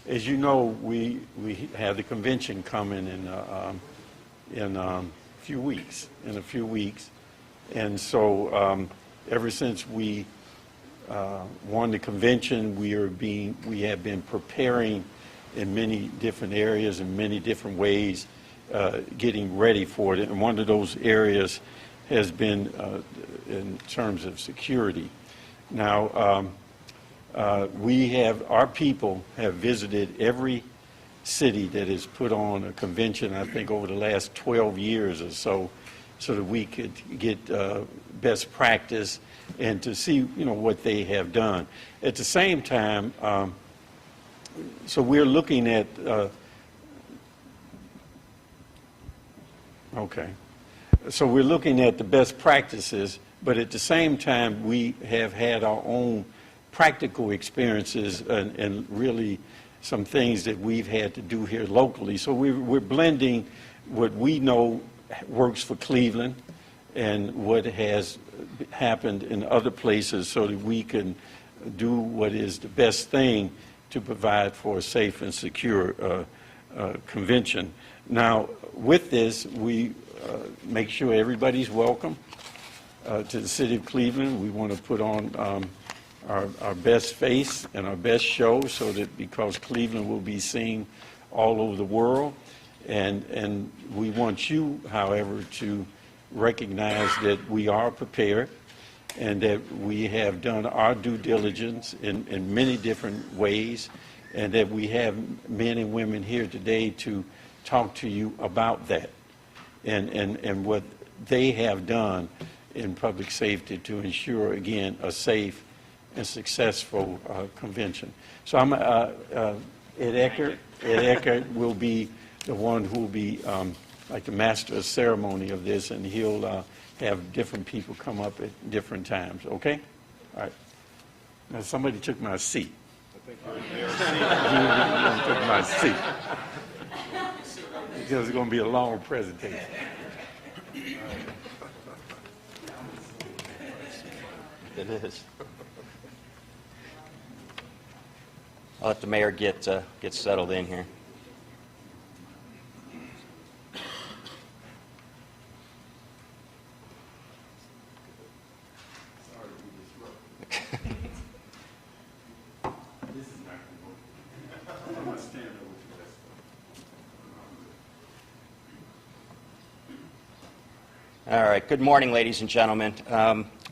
as you know, we have the convention coming in a few weeks. And so ever since we won the convention, we have been preparing in many different areas in many different ways, getting ready for it. And one of those areas has been in terms of security. Now, our people have visited every city that has put on a convention, I think, over the last 12 years or so that we could get best practice and to see, what they have done. At the same time, so we're looking at, so we're looking at the best practices, but at the same time, we have had our own practical experiences and really some things that we've had to do here locally. So we're blending what we know works for Cleveland and what has happened in other places so that we can do what is the best thing to provide for a safe and secure convention. Now, with this, we make sure everybody's welcome to the city of Cleveland. We want to put on our best face and our best show so that because Cleveland will be seen all over the world. And we want you, however, to recognize that we are prepared and that we have done our due diligence in many different ways and that we have men and women here today to talk to you about that and what they have done in public safety to ensure, again, a safe and successful convention. So I'm Ed Eckert. Ed Eckert will be the one who will be like the master of ceremony of this, and he'll have different people come up at different times. Okay? All right. Now somebody took my seat. I think you took my seat. Because it's going to be a long presentation. It is. I'll let the mayor get settled in here. All right. Good morning, ladies and gentlemen.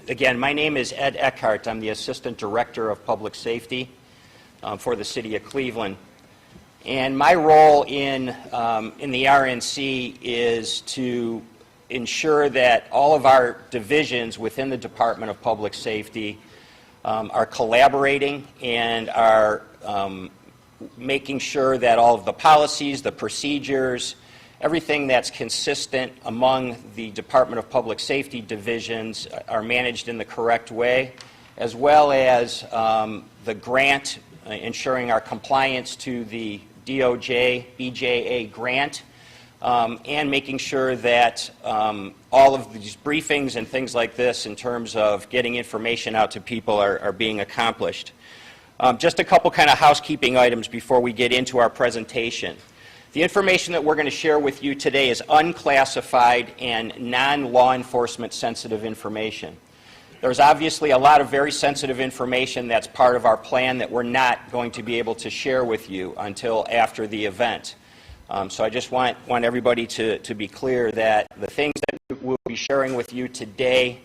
Again, my name is Ed Eckhart. I'm the Assistant Director of Public Safety for the City of Cleveland. And my role in the RNC is to ensure that all of our divisions within the Department of Public Safety are collaborating and are making sure that all of the policies, the procedures, everything that's consistent among the Department of Public Safety divisions are managed in the correct way, as well as the grant, ensuring our compliance to the DOJ, BJA grant, and making sure that all of these briefings and things like this in terms of getting information out to people are being accomplished. Just a couple kind of housekeeping items before we get into our presentation. The information that we're going to share with you today is unclassified and non-law enforcement sensitive information. There's obviously a lot of very sensitive information that's part of our plan that we're not going to be able to share with you until after the event. So I just want everybody to be clear that the things that we'll be sharing with you today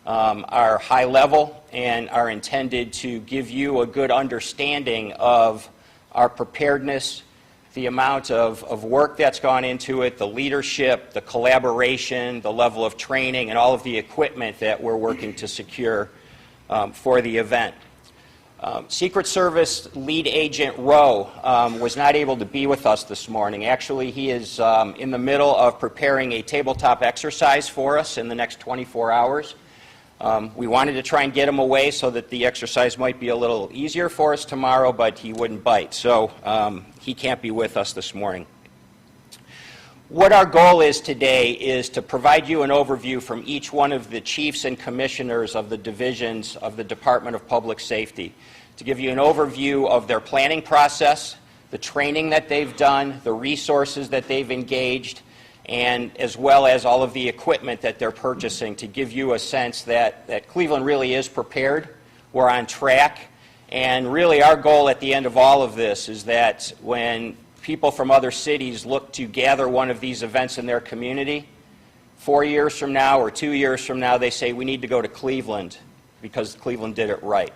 are high level and are intended to give you a good understanding of our preparedness, the amount of work that's gone into it, the leadership, the collaboration, the level of training, and all of the equipment that we're working to secure for the event. Secret Service Lead Agent Rowe was not able to be with us this morning. Actually, he is in the middle of preparing a tabletop exercise for us in the next 24 hours. We wanted to try and get him away so that the exercise might be a little easier for us tomorrow, but he wouldn't bite. So he can't be with us this morning. What our goal is today is to provide you an overview from each one of the chiefs and commissioners of the divisions of the Department of Public Safety, to give you an overview of their planning process, the training that they've done, the resources that they've engaged, and as well as all of the equipment that they're purchasing to give you a sense that Cleveland really is prepared, we're on track, and really our goal at the end of all of this is that when people from other cities look to gather one of these events in their community, 4 years from now or 2 years from now, they say, we need to go to Cleveland because Cleveland did it right.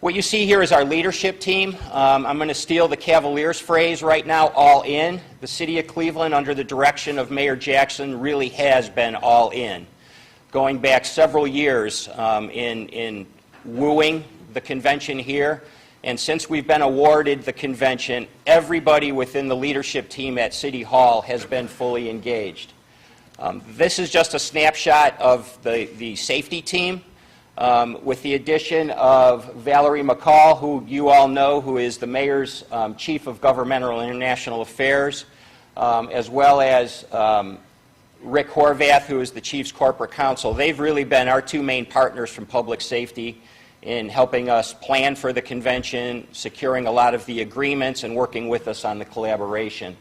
What you see here is our leadership team. I'm going to steal the Cavaliers phrase right now, all in. The city of Cleveland, under the direction of Mayor Jackson, really has been all in. Going back several years in wooing the convention here, and since we've been awarded the convention, everybody within the leadership team at City Hall has been fully engaged. This is just a snapshot of the safety team. With the addition of Valerie McCall, who you all know, who is the Mayor's Chief of Governmental and International Affairs, as well as Rick Horvath, who is the Chief's Corporate Counsel. They've really been our two main partners from public safety in helping us plan for the convention, securing a lot of the agreements, and working with us on the collaboration.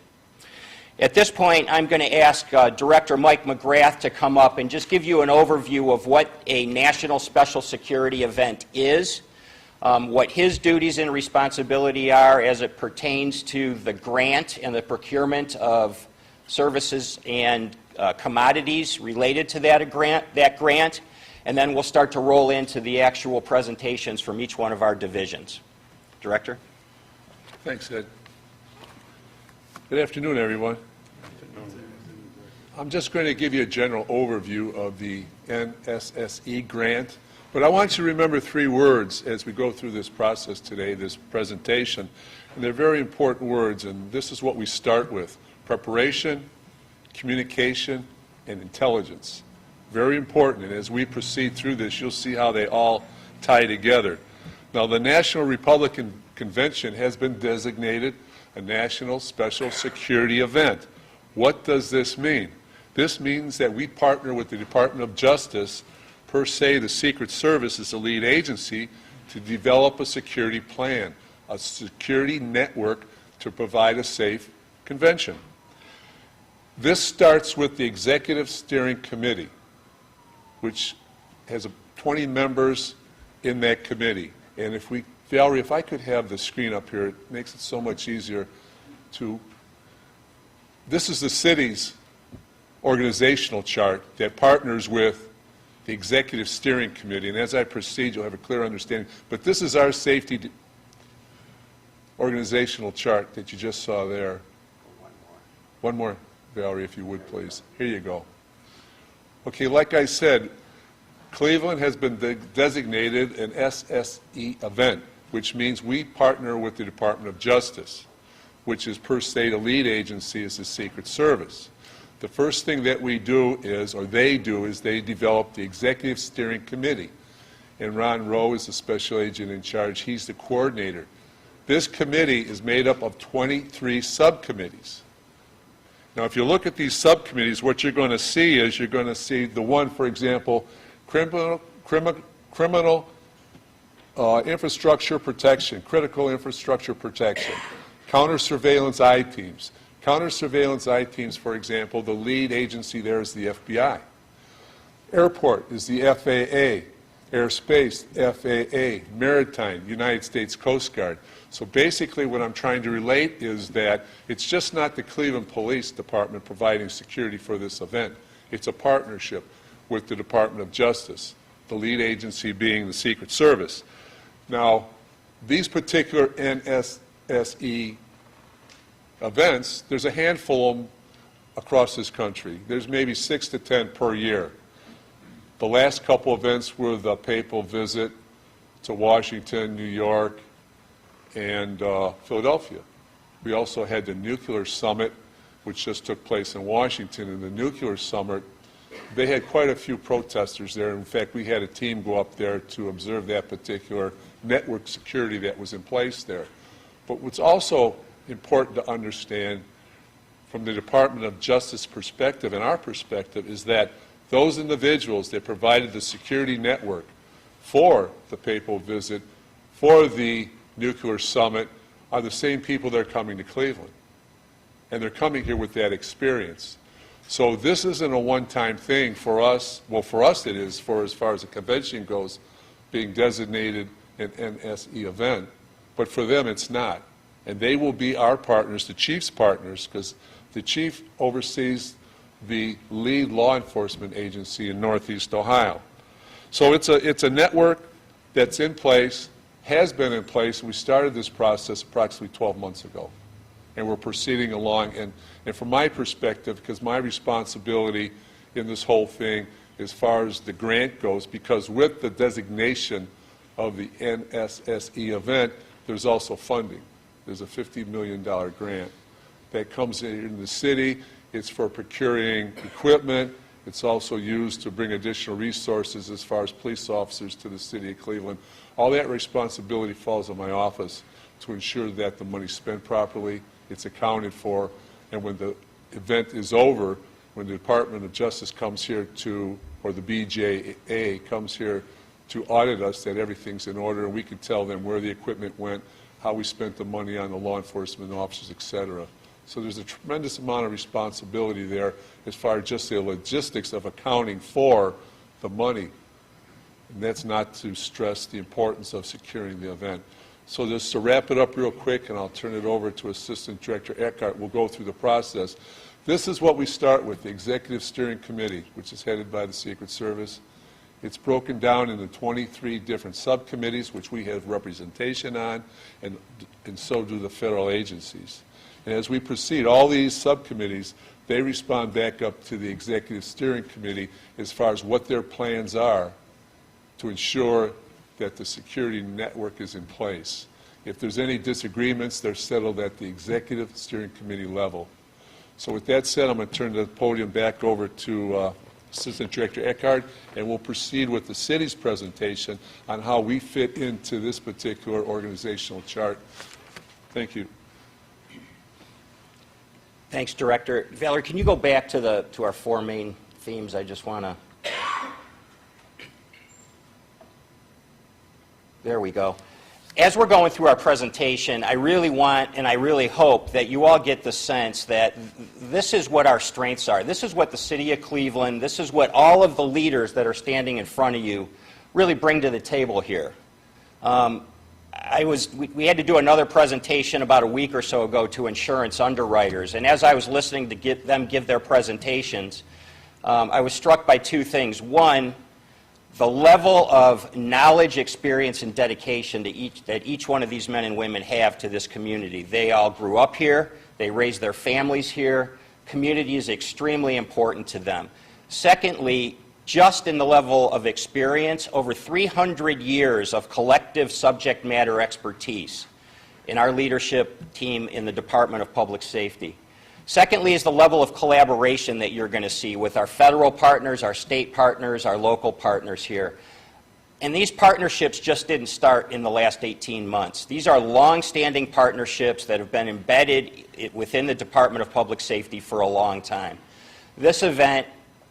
At this point, I'm going to ask Director Mike McGrath to come up and just give you an overview of what a National Special Security event is, what his duties and responsibility are as it pertains to the grant and the procurement of services and commodities related to that grant, and then we'll start to roll into the actual presentations from each one of our divisions. Director? Thanks, Ed. Good afternoon, everyone. I'm just going to give you a general overview of the NSSE grant, but I want you to remember 3 words as we go through this process today, this presentation, and they're very important words, and this is what we start with: preparation, communication, and intelligence. Very important, and as we proceed through this, you'll see how they all tie together. Now, the National Republican Convention has been designated a National Special Security event. What does this mean? This means that we partner with the Department of Justice, per se the Secret Service is the lead agency, to develop a security plan, a security network to provide a safe convention. This starts with the Executive Steering Committee, which has 20 members in that committee. And if we, Valerie, if I could have the screen up here, it makes it so much easier to, this is the city's organizational chart that partners with the Executive Steering Committee. And as I proceed, you'll have a clear understanding. But this is our safety organizational chart that you just saw there. One more, Valerie, if you would, please. Here you go. Okay, like I said, Cleveland has been designated an SSE event, which means we partner with the Department of Justice, which is per se the lead agency is the Secret Service. The first thing that we do is, or they do, is they develop the Executive Steering Committee. And Ron Rowe is the special agent in charge. He's the coordinator. This committee is made up of 23 subcommittees. Now, if you look at these subcommittees, what you're going to see is you're going to see the one, for example, criminal infrastructure protection, critical infrastructure protection, counter-surveillance I-teams. Counter-surveillance I-teams, for example, the lead agency there is the FBI. Airport is the FAA. Airspace, FAA. Maritime, United States Coast Guard. So basically what I'm trying to relate is that it's just not the Cleveland Police Department providing security for this event. It's a partnership with the Department of Justice, the lead agency being the Secret Service. Now, these particular NSSE events, there's a handful of them across this country. There's maybe 6 to 10 per year. The last couple events were the papal visit to Washington, New York, and Philadelphia. We also had the nuclear summit, which just took place in Washington. And the nuclear summit, they had quite a few protesters there. In fact, we had a team go up there to observe that particular network security that was in place there. But what's also important to understand from the Department of Justice perspective and our perspective is that those individuals that provided the security network for the papal visit, for the nuclear summit, are the same people that are coming to Cleveland. And they're coming here with that experience. So this isn't a one-time thing for us. Well, for us it is, for as far as the convention goes, being designated an NSE event. But for them, it's not. And they will be our partners, the chief's partners, because the chief oversees the lead law enforcement agency in Northeast Ohio. So it's a network that's in place, has been in place. We started this process approximately 12 months ago. And we're proceeding along. And from my perspective, because my responsibility in this whole thing as far as the grant goes, because with the designation of the NSSE event, there's also funding. There's a $50 million grant that comes in the city. It's for procuring equipment. It's also used to bring additional resources as far as police officers to the city of Cleveland. All that responsibility falls on my office to ensure that the money's spent properly, it's accounted for, and when the event is over, when the Department of Justice comes here to, or the BJA comes here to audit us, that everything's in order, and we can tell them where the equipment went, how we spent the money on the law enforcement officers, et cetera. So there's a tremendous amount of responsibility there as far as just the logistics of accounting for the money. And that's not to stress the importance of securing the event. So just to wrap it up real quick, and I'll turn it over to Assistant Director Eckhart. We'll go through the process. This is what we start with, the Executive Steering Committee, which is headed by the Secret Service. It's broken down into 23 different subcommittees, which we have representation on, and so do the federal agencies. And as we proceed, all these subcommittees, they respond back up to the Executive Steering Committee as far as what their plans are to ensure that the security network is in place. If there's any disagreements, they're settled at the Executive Steering Committee level. So with that said, I'm going to turn the podium back over to Assistant Director Eckhart, and we'll proceed with the city's presentation on how we fit into this particular organizational chart. Thank you. Thanks, Director. Valerie, can you go back to our four main themes? I just want to... There we go. As we're going through our presentation, I really want and I really hope that you all get the sense that this is what our strengths are. This is what the City of Cleveland, this is what all of the leaders that are standing in front of you really bring to the table here. We had to do another presentation about a week or so ago to insurance underwriters, and as I was listening to them give their presentations, I was struck by two things. One, the level of knowledge, experience, and dedication that each one of these men and women have to this community. They all grew up here. They raised their families here. Community is extremely important to them. Secondly, just in the level of experience, over 300 years of collective subject matter expertise in our leadership team in the Department of Public Safety. Secondly is the level of collaboration that you're going to see with our federal partners, our state partners, our local partners here. And these partnerships just didn't start in the last 18 months. These are long-standing partnerships that have been embedded within the Department of Public Safety for a long time. This event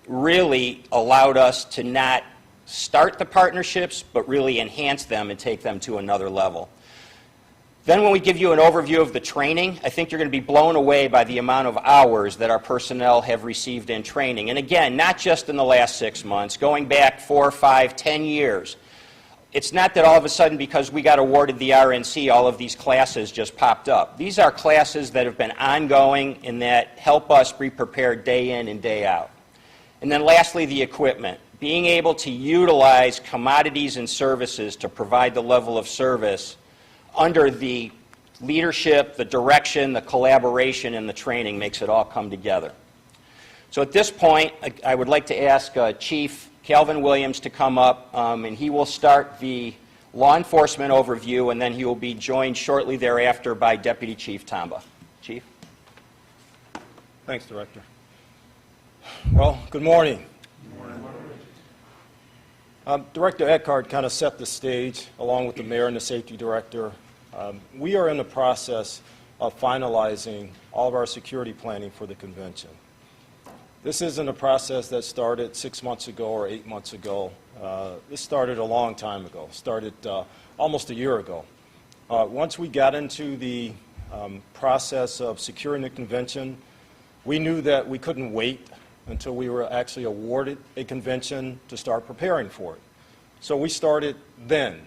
really allowed us to not start the partnerships, but really enhance them and take them to another level. Then when we give you an overview of the training, I think you're going to be blown away by the amount of hours that our personnel have received in training. And again, not just in the last 6 months, going back 4, 5, 10 years. It's not that all of a sudden because we got awarded the RNC, all of these classes just popped up. These are classes that have been ongoing and that help us be prepared day in and day out. And then lastly, the equipment. Being able to utilize commodities and services to provide the level of service under the leadership, the direction, the collaboration, and the training makes it all come together. So at this point, I would like to ask Chief Calvin Williams to come up, and he will start the law enforcement overview, and then he will be joined shortly thereafter by Deputy Chief Tamba. Chief? Thanks, Director. Well, good morning. Director Eckhart kind of set the stage, along with the mayor and the safety director. We are in the process of finalizing all of our security planning for the convention. This isn't a process that started 6 months ago or 8 months ago. This started a long time ago, started almost a year ago. Once we got into the process of securing the convention, we knew that we couldn't wait until we were actually awarded a convention to start preparing for it. So we started then.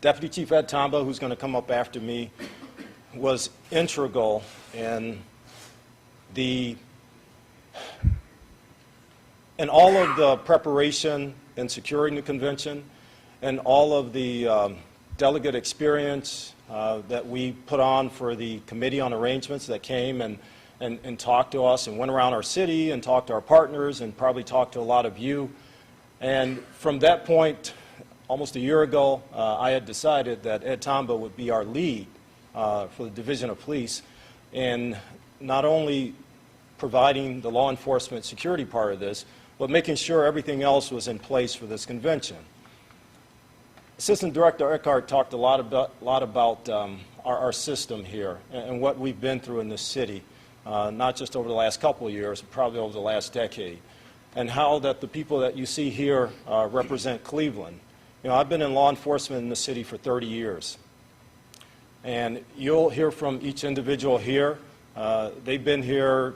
Deputy Chief Ed Tomba, who's going to come up after me, was integral in all of the preparation and securing the convention, and all of the delegate experience that we put on for the Committee on Arrangements that came and talked to us and went around our city and talked to our partners and probably talked to a lot of you. And from that point, almost a year ago, I had decided that Ed Tomba would be our lead for the Division of Police in not only providing the law enforcement security part of this, but making sure everything else was in place for this convention. Assistant Director Eckhart talked a lot about our system here and what we've been through in this city, not just over the last couple of years, but probably over the last decade, and how that the people that you see here represent Cleveland. You know, I've been in law enforcement in the city for 30 years, and you'll hear from each individual here. They've been here,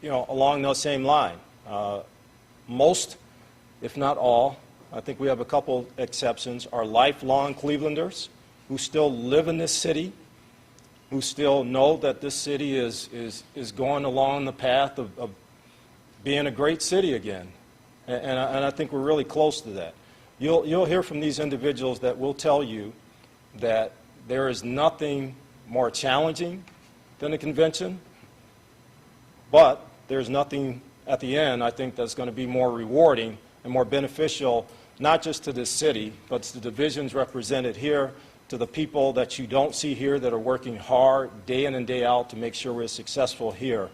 you know, along the same line. Most, if not all, I think we have a couple exceptions, are lifelong Clevelanders who still live in this city, who still know that this city is going along the path of being a great city again. And I think we're really close to that. You'll hear from these individuals that will tell you that there is nothing more challenging than a convention, but there's nothing at the end, I think, that's going to be more rewarding and more beneficial, not just to this city, but to the divisions represented here, to the people that you don't see here that are working hard day in and day out to make sure we're successful here.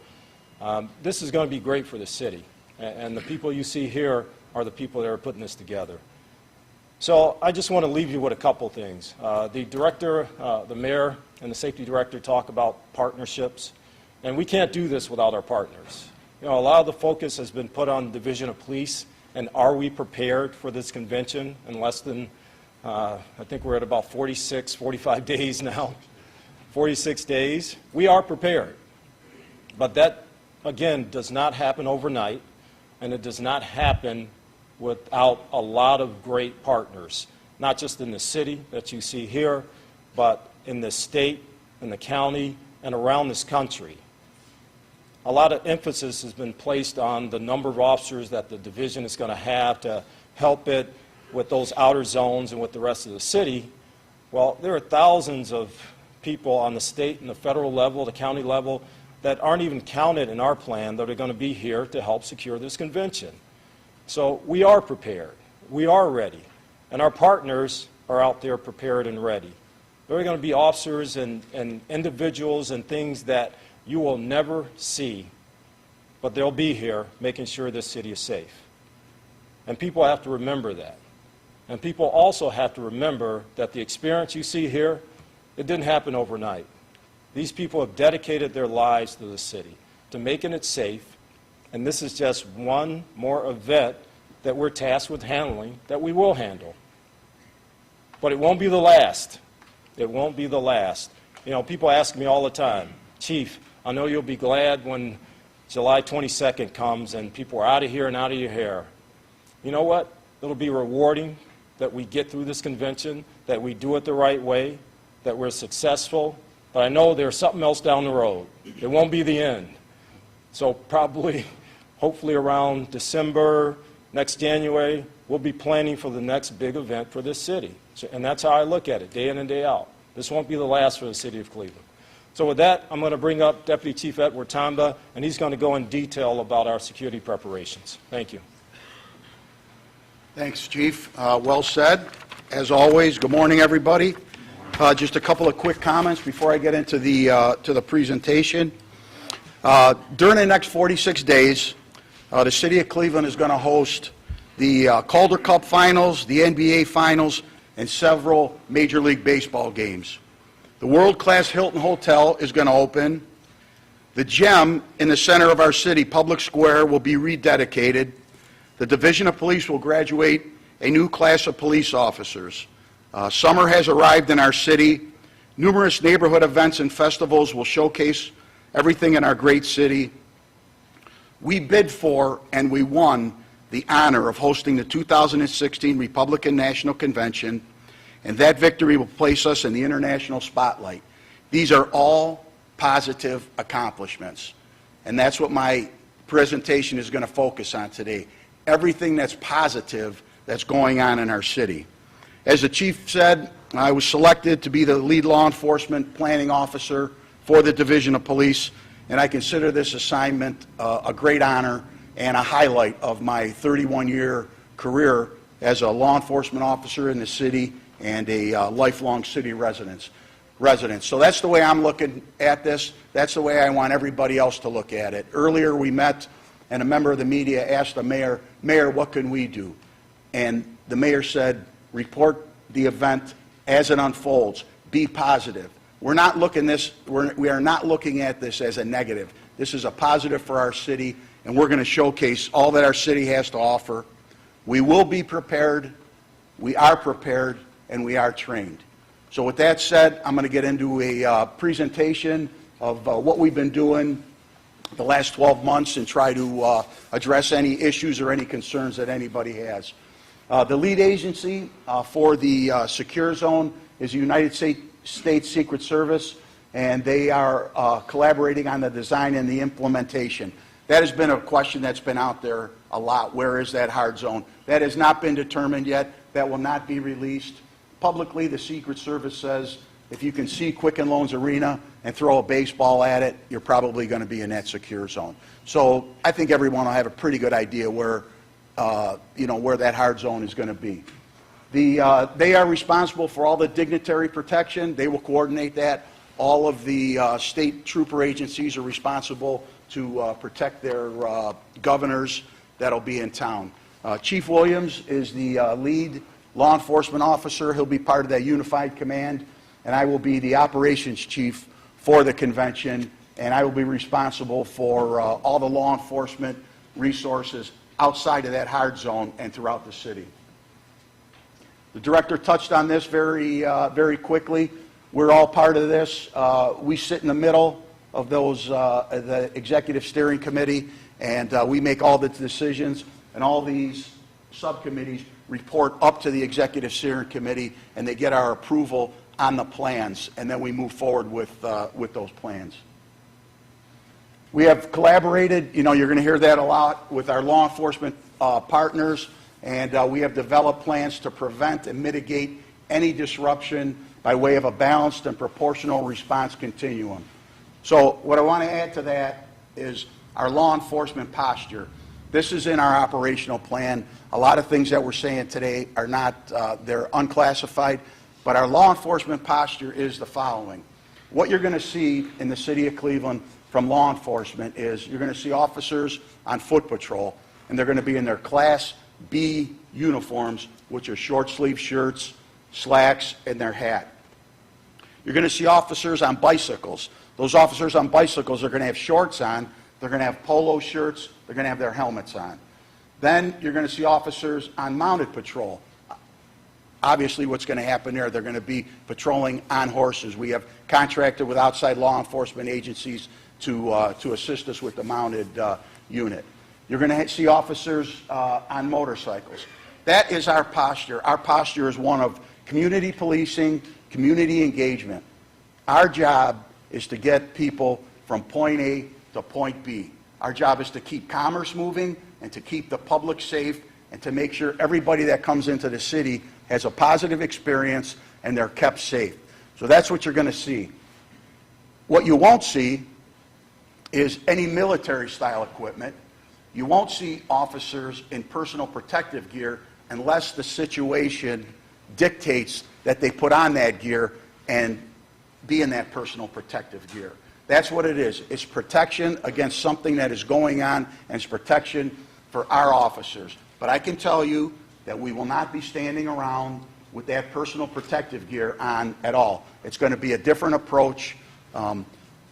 This is going to be great for the city, and the people you see here are the people that are putting this together. So I just want to leave you with a couple things. The director, the mayor, and the safety director talk about partnerships, and we can't do this without our partners. You know, a lot of the focus has been put on the Division of Police, and are we prepared for this convention in less than, I think we're at about 45 days now, 46 days. We are prepared, but that, again, does not happen overnight, and it does not happen without a lot of great partners, not just in the city that you see here, but in the state, in the county, and around this country. A lot of emphasis has been placed on the number of officers that the division is going to have to help it with those outer zones and with the rest of the city. Well, there are thousands of people on the state and the federal level, the county level, that aren't even counted in our plan that are going to be here to help secure this convention. So we are prepared. We are ready. And our partners are out there prepared and ready. There are going to be officers and individuals and things that you will never see, but they'll be here making sure this city is safe. And people have to remember that. And people also have to remember that the experience you see here, it didn't happen overnight. These people have dedicated their lives to the city, to making it safe, and this is just one more event that we're tasked with handling, that we will handle. But it won't be the last. It won't be the last. You know, people ask me all the time, Chief, I know you'll be glad when July 22nd comes and people are out of here and out of your hair. You know what? It'll be rewarding that we get through this convention, that we do it the right way, that we're successful. But I know there's something else down the road. It won't be the end. So probably, hopefully around December, next January, we'll be planning for the next big event for this city. And that's how I look at it, day in and day out. This won't be the last for the city of Cleveland. So with that, I'm going to bring up Deputy Chief Edward Tomba, and he's going to go in detail about our security preparations. Thank you. Thanks, Chief. Well said. As always, good morning, everybody. Just a couple of quick comments before I get into the presentation. During the next 46 days, the City of Cleveland is going to host the Calder Cup Finals, the NBA Finals, and several Major League Baseball games. The world-class Hilton Hotel is going to open. The gem in the center of our city, Public Square, will be rededicated. The Division of Police will graduate a new class of police officers. Summer has arrived in our city. Numerous neighborhood events and festivals will showcase everything in our great city. We bid for and we won the honor of hosting the 2016 Republican National Convention, and that victory will place us in the international spotlight. These are all positive accomplishments, and that's what my presentation is going to focus on today. Everything that's positive that's going on in our city. As the chief said, I was selected to be the lead law enforcement planning officer for the Division of Police, and I consider this assignment a great honor and a highlight of my 31-year career as a law enforcement officer in the city and a lifelong city resident. So that's the way I'm looking at this. That's the way I want everybody else to look at it. Earlier we met, and a member of the media asked the mayor, "Mayor, what can we do?" And the mayor said, "Report the event as it unfolds. Be positive." We are not looking at this as a negative. This is a positive for our city, and we're going to showcase all that our city has to offer. We will be prepared, we are prepared, and we are trained. So with that said, I'm going to get into a presentation of what we've been doing the last 12 months and try to address any issues or any concerns that anybody has. The lead agency for the secure zone is the United States Secret Service, and they are collaborating on the design and the implementation. That has been a question that's been out there a lot. Where is that hard zone? That has not been determined yet. That will not be released. Publicly, the Secret Service says if you can see Quicken Loans Arena and throw a baseball at it, you're probably going to be in that secure zone. So I think everyone will have a pretty good idea where where that hard zone is going to be. They are responsible for all the dignitary protection. They will coordinate that. All of the state trooper agencies are responsible to protect their governors that'll be in town. Chief Williams is the lead law enforcement officer. He'll be part of that unified command, and I will be the operations chief for the convention, and I will be responsible for all the law enforcement resources outside of that hard zone and throughout the city. The director touched on this very quickly. We're all part of this. We sit in the middle of those, the executive steering committee, and we make all the decisions, and all these subcommittees report up to the executive steering committee, and they get our approval on the plans, and then we move forward with those plans. We have collaborated, you're going to hear that a lot, with our law enforcement partners, and we have developed plans to prevent and mitigate any disruption by way of a balanced and proportional response continuum. So what I want to add to that is our law enforcement posture. This is in our operational plan. A lot of things that we're saying today are not, they're unclassified, but our law enforcement posture is the following. What you're going to see in the city of Cleveland from law enforcement is you're going to see officers on foot patrol, and they're going to be in their Class B uniforms, which are short sleeve shirts, slacks, and their hat. You're going to see officers on bicycles. Those officers on bicycles are going to have shorts on, they're going to have polo shirts, they're going to have their helmets on. Then you're going to see officers on mounted patrol. Obviously what's going to happen there, they're going to be patrolling on horses. We have contracted with outside law enforcement agencies to assist us with the mounted unit. You're going to see officers on motorcycles. That is our posture. Our posture is one of community policing, community engagement. Our job is to get people from point A to point B. Our job is to keep commerce moving and to keep the public safe and to make sure everybody that comes into the city has a positive experience and they're kept safe. So that's what you're going to see. What you won't see is any military-style equipment. You won't see officers in personal protective gear unless the situation dictates that they put on that gear and be in that personal protective gear. That's what it is. It's protection against something that is going on, and it's protection for our officers. But I can tell you that we will not be standing around with that personal protective gear on at all. It's going to be a different approach.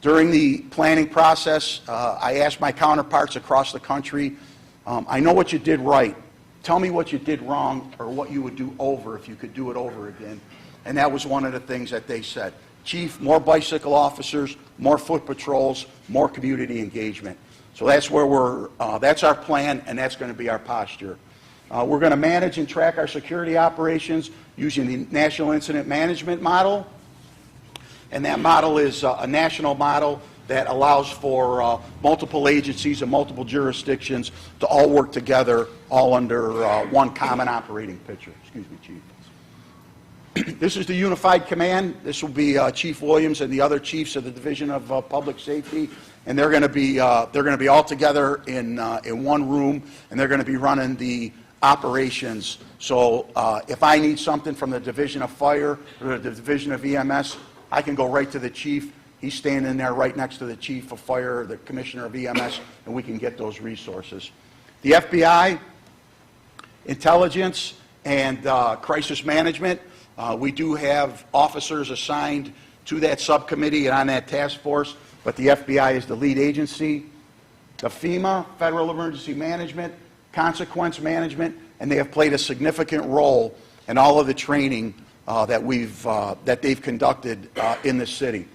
During the planning process, I asked my counterparts across the country, I know what you did right, tell me what you did wrong or what you would do over if you could do it over again. And that was one of the things that they said. Chief, more bicycle officers, more foot patrols, more community engagement. So that's where that's our plan, and that's going to be our posture. We're going to manage and track our security operations using the National Incident Management Model. And that model is a national model that allows for multiple agencies and multiple jurisdictions to all work together, all under one common operating picture. Excuse me, Chief. This is the unified command. This will be Chief Williams and the other chiefs of the Division of Public Safety, and they're going to be all together in one room, and they're going to be running the operations. So if I need something from the Division of Fire or the Division of EMS, I can go right to the chief. He's standing there right next to the chief of fire, the commissioner of EMS, and we can get those resources. The FBI, intelligence, and crisis management, we do have officers assigned to that subcommittee and on that task force, but the FBI is the lead agency. The FEMA, Federal Emergency Management, consequence management, and they have played a significant role in all of the training that they've conducted in the city.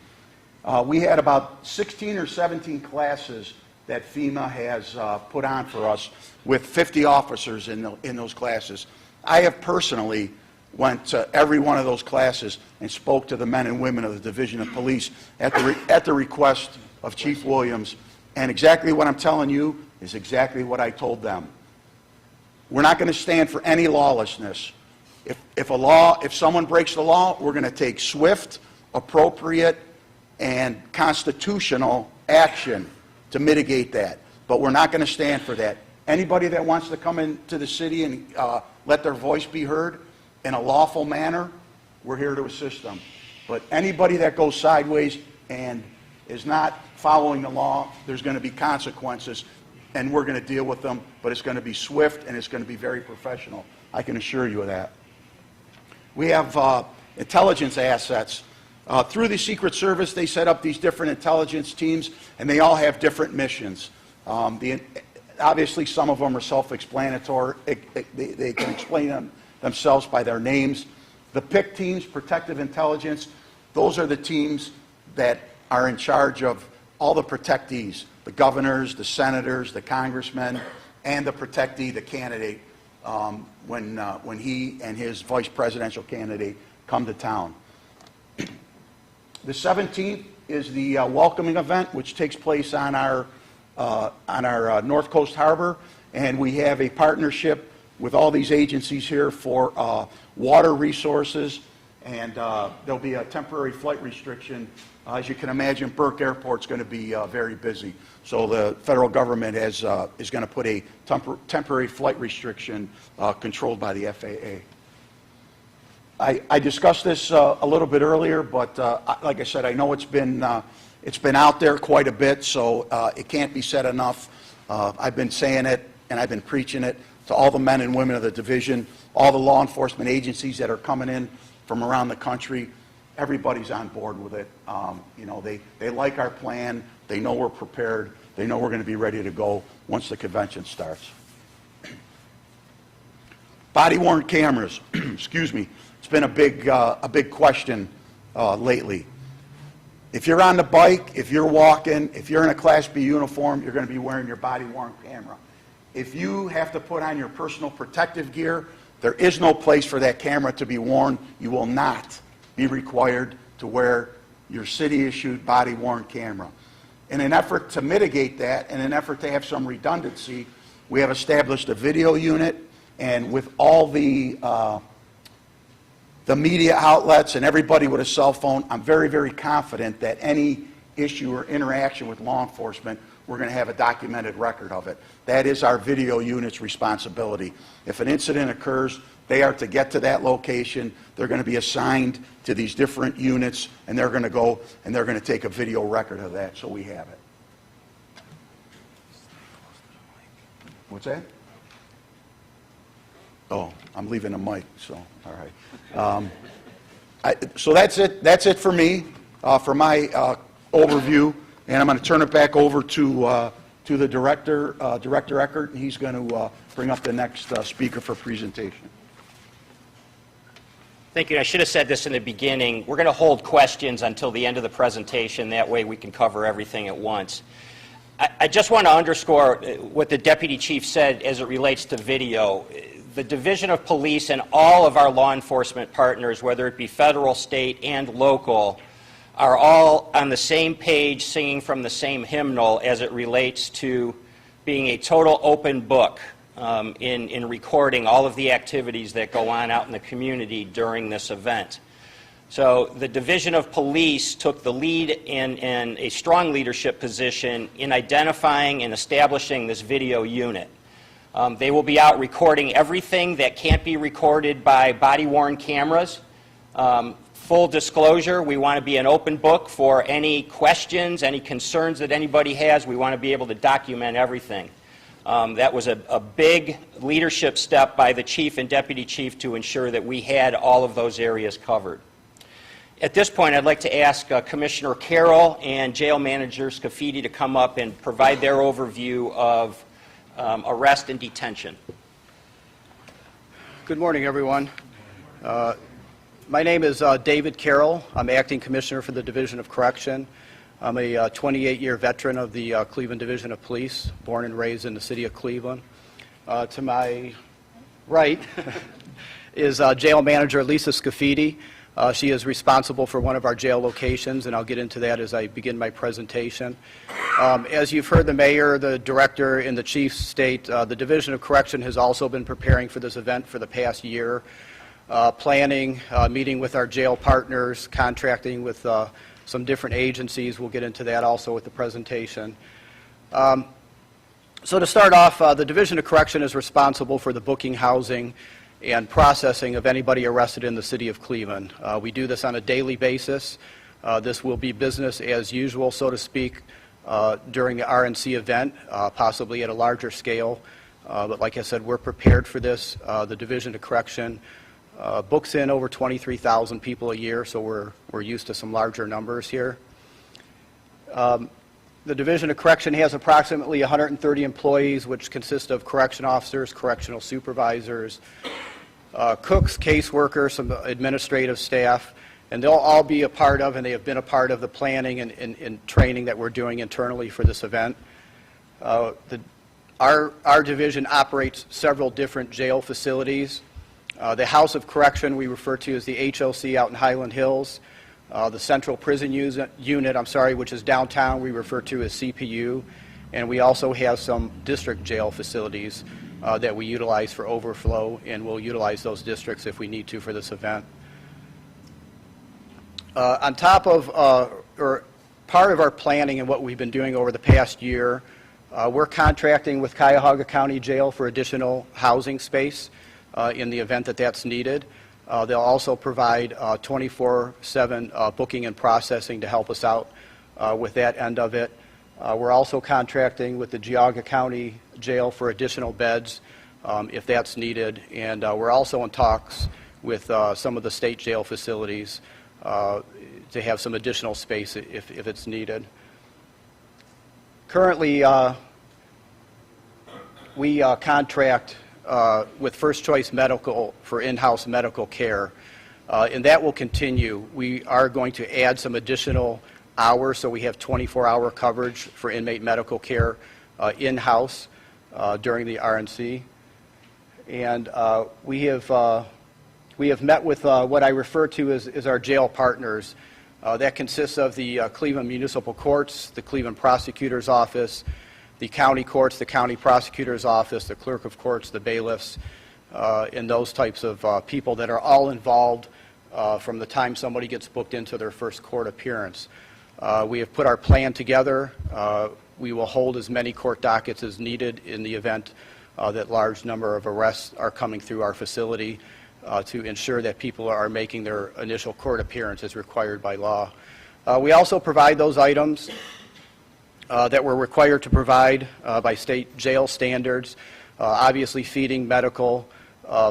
We had about 16 or 17 classes that FEMA has put on for us with 50 officers in those classes. I have personally went to every one of those classes and spoke to the men and women of the Division of Police at the request of Chief Williams, and exactly what I'm telling you is exactly what I told them. We're not going to stand for any lawlessness. If someone breaks the law, we're going to take swift, appropriate, and constitutional action to mitigate that. But we're not going to stand for that. Anybody that wants to come into the city and let their voice be heard in a lawful manner, we're here to assist them. But anybody that goes sideways and is not following the law, there's going to be consequences, and we're going to deal with them, but it's going to be swift and it's going to be very professional. I can assure you of that. We have intelligence assets. Through the Secret Service, they set up these different intelligence teams, and they all have different missions. Obviously, some of them are self-explanatory. They can explain themselves by their names. The PIC teams, Protective Intelligence, those are the teams that are in charge of all the protectees, the governors, the senators, the congressmen, and the protectee, the candidate, when he and his vice presidential candidate come to town. The 17th is the welcoming event, which takes place on our North Coast Harbor, and we have a partnership with all these agencies here for water resources, and there'll be a temporary flight restriction. As you can imagine, Burke Airport's going to be very busy, so the federal government is going to put a temporary flight restriction controlled by the FAA. I discussed this a little bit earlier, but like I said, I know it's been out there quite a bit, so it can't be said enough. I've been saying it and I've been preaching it to all the men and women of the division, all the law enforcement agencies that are coming in from around the country. Everybody's on board with it. They like our plan. They know we're prepared. They know we're going to be ready to go once the convention starts. Body-worn cameras. Excuse me. It's been a big question lately. If you're on the bike, if you're walking, if you're in a Class B uniform, you're going to be wearing your body-worn camera. If you have to put on your personal protective gear, there is no place for that camera to be worn. You will not be required to wear your city-issued body-worn camera. In an effort to mitigate that, in an effort to have some redundancy, we have established a video unit, and with all the media outlets and everybody with a cell phone, I'm very, very confident that any issue or interaction with law enforcement, we're going to have a documented record of it. That is our video unit's responsibility. If an incident occurs, they are to get to that location. They're going to be assigned to these different units, and they're going to go and they're going to take a video record of that, so we have it. What's that? Oh, I'm leaving the mic, so all right. So that's it. That's it for me, for my overview, and I'm going to turn it back over to to the director, Director Eckert, and he's going to bring up the next speaker for presentation. Thank you. I should have said this in the beginning. We're going to hold questions until the end of the presentation. That way we can cover everything at once. I just want to underscore what the Deputy Chief said as it relates to video. The Division of Police and all of our law enforcement partners, whether it be federal, state, and local, are all on the same page singing from the same hymnal as it relates to being a total open book in recording all of the activities that go on out in the community during this event. So the Division of Police took the lead in a strong leadership position in identifying and establishing this video unit. They will be out recording everything that can't be recorded by body-worn cameras. Full disclosure, we want to be an open book for any questions, any concerns that anybody has. We want to be able to document everything. That was a big leadership step by the Chief and Deputy Chief to ensure that we had all of those areas covered. At this point, I'd like to ask Commissioner Carroll and Jail Manager Scafidi to come up and provide their overview of arrest and detention. Good morning, everyone. My name is David Carroll. I'm Acting Commissioner for the Division of Correction. I'm a 28-year veteran of the Cleveland Division of Police, born and raised in the city of Cleveland. To my right is Jail Manager Lisa Scafidi. She is responsible for one of our jail locations, and I'll get into that as I begin my presentation. As you've heard the Mayor, the Director, and the Chief state, the Division of Correction has also been preparing for this event for the past year, planning, meeting with our jail partners, contracting with some different agencies. We'll get into that also with the presentation. So to start off, the Division of Correction is responsible for the booking, housing, and processing of anybody arrested in the city of Cleveland. We do this on a daily basis. This will be business as usual, so to speak, during the RNC event, possibly at a larger scale. But like I said, we're prepared for this. The Division of Correction books in over 23,000 people a year, so we're used to some larger numbers here. The Division of Correction has approximately 130 employees, which consist of correction officers, correctional supervisors, cooks, caseworkers, some administrative staff, and they'll all be a part of, and they have been a part of, the planning and training that we're doing internally for this event. Our division operates several different jail facilities. The House of Correction we refer to as the HOC out in Highland Hills. The Central Prison Unit, which is downtown, we refer to as CPU. And we also have some district jail facilities that we utilize for overflow, and we'll utilize those districts if we need to for this event. On top of, or part of our planning and what we've been doing over the past year, we're contracting with Cuyahoga County Jail for additional housing space in the event that that's needed. They'll also provide 24/7 booking and processing to help us out with that end of it. We're also contracting with the Geauga County Jail for additional beds if that's needed, and we're also in talks with some of the state jail facilities to have some additional space if it's needed. Currently, we contract with First Choice Medical for in-house medical care, and that will continue. We are going to add some additional hours, so we have 24-hour coverage for inmate medical care in-house during the RNC. And we have met with what I refer to as our jail partners. That consists of the Cleveland Municipal Courts, the Cleveland Prosecutor's Office, the county courts, the county prosecutor's office, the clerk of courts, the bailiffs, and those types of people that are all involved from the time somebody gets booked into their first court appearance. We have put our plan together. We will hold as many court dockets as needed in the event that large number of arrests are coming through our facility to ensure that people are making their initial court appearance as required by law. We also provide those items that we're required to provide by state jail standards, obviously feeding, medical,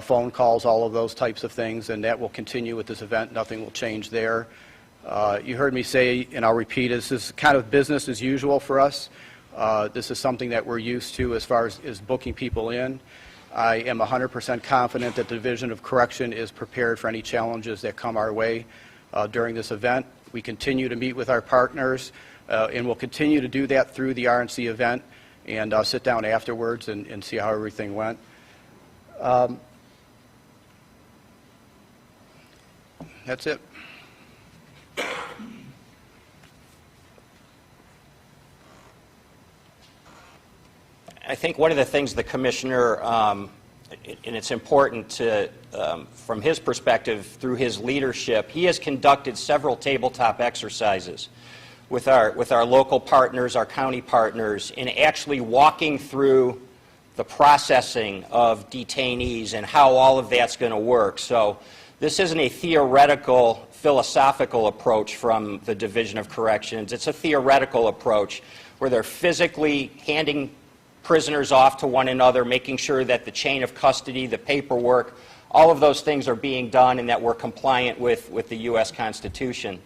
phone calls, all of those types of things, and that will continue with this event. Nothing will change there. You heard me say, and I'll repeat, this is kind of business as usual for us. This is something that we're used to as far as booking people in. I am 100% confident that the Division of Correction is prepared for any challenges that come our way during this event. We continue to meet with our partners, and we'll continue to do that through the RNC event, and sit down afterwards and see how everything went. That's it. I think one of the things the Commissioner, and it's important to, from his perspective, through his leadership, he has conducted several tabletop exercises with our local partners, our county partners, in actually walking through the processing of detainees and how all of that's going to work. So this isn't a theoretical, philosophical approach from the Division of Corrections. It's a theoretical approach where they're physically handing prisoners off to one another, making sure that the chain of custody, the paperwork, all of those things are being done and that we're compliant with the U.S. Constitution.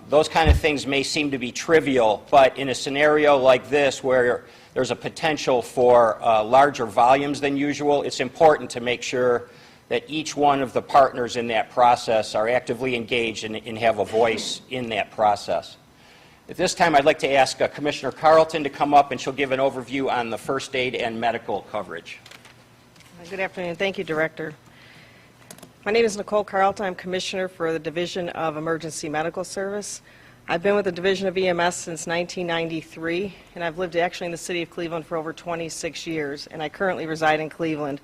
Those kind of things may seem to be trivial, but in a scenario like this where there's a potential for larger volumes than usual, it's important to make sure that each one of the partners in that process are actively engaged and have a voice in that process. At this time, I'd like to ask Commissioner Carlton to come up, and she'll give an overview on the first aid and medical coverage. Good afternoon. Thank you, Director. My name is Nicole Carlton. I'm Commissioner for the Division of Emergency Medical Service. I've been with the Division of EMS since 1993, and I've lived actually in the city of Cleveland for over 26 years, and I currently reside in Cleveland.